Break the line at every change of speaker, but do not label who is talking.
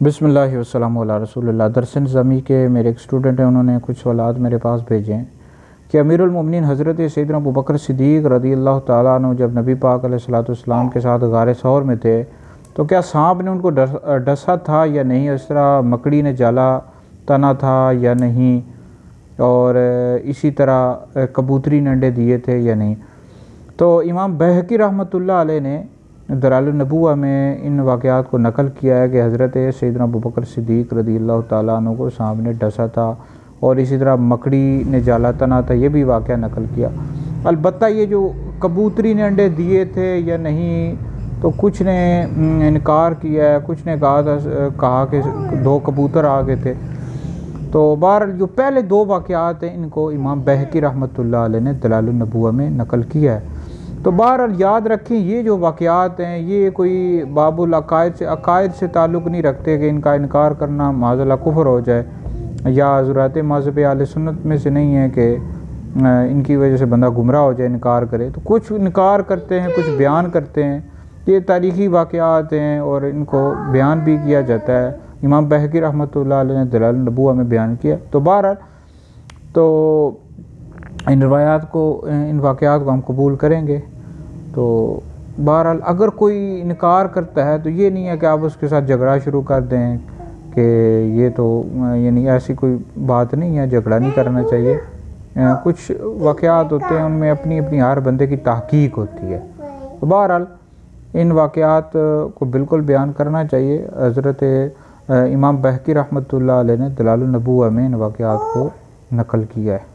بسم اللہ والسلام علی رسول اللہ۔ درس نظامی کے میرے ایک اسٹوڈنٹ ہیں، انہوں نے کچھ سوالات میرے پاس بھیجے ہیں کہ امیر المومنین حضرت سیدنا ابوبکر صدیق رضی اللہ تعالیٰ عنہ جب نبی پاک علیہ الصلوۃ والسلام کے ساتھ غار ثور میں تھے تو کیا سانپ نے ان کو ڈسا تھا یا نہیں، اس طرح مکڑی نے جالا تنا تھا یا نہیں، اور اسی طرح کبوتری نے انڈے دیے تھے یا نہیں؟ تو امام بہقی رحمۃ اللہ علیہ نے دلائل النبوہ میں ان واقعات کو نقل کیا ہے کہ حضرت سیدنا ابوبکر صدیق رضی اللہ تعالیٰ عنہ کو سانپ نے ڈسا تھا اور اسی طرح مکڑی نے جالا تنا تھا، یہ بھی واقعہ نقل کیا۔ البتہ یہ جو کبوتری نے انڈے دیے تھے یا نہیں، تو کچھ نے انکار کیا ہے، کچھ نے کہا کہ 2 کبوتر آ گئے تھے۔ تو بہرحال جو پہلے 2 واقعات ہیں ان کو امام بہقی رحمۃ اللہ علیہ نے دلائل النبوہ میں نقل کیا ہے۔ تو بہرحال یاد رکھیں، یہ جو واقعات ہیں یہ کوئی باب عقائد سے تعلق نہیں رکھتے کہ ان کا انکار کرنا معاذ اللہ کفر ہو جائے، یا ضرورت مذہب اہل سنت میں سے نہیں ہے کہ ان کی وجہ سے بندہ گمراہ ہو جائے، انکار کرے۔ تو کچھ انکار کرتے ہیں، کچھ بیان کرتے ہیں، یہ تاریخی واقعات ہیں اور ان کو بیان بھی کیا جاتا ہے۔ امام بہقی رحمۃ اللہ علیہ نے دلائل النبوہ میں بیان کیا۔ تو بہرحال تو ان روایات کو، ان واقعات کو ہم قبول کریں گے۔ تو بہرحال اگر کوئی انکار کرتا ہے تو یہ نہیں ہے کہ آپ اس کے ساتھ جھگڑا شروع کر دیں کہ یہ تو یعنی ایسی کوئی بات نہیں ہے، جھگڑا نہیں کرنا چاہیے۔ کچھ واقعات ہوتے ہیں ان میں اپنی اپنی ہر بندے کی تحقیق ہوتی ہے۔ تو بہرحال ان واقعات کو بالکل بیان کرنا چاہیے۔ حضرت امام بہقی رحمۃ اللہ علیہ نے دلائل النبوہ میں ان واقعات کو نقل کیا ہے۔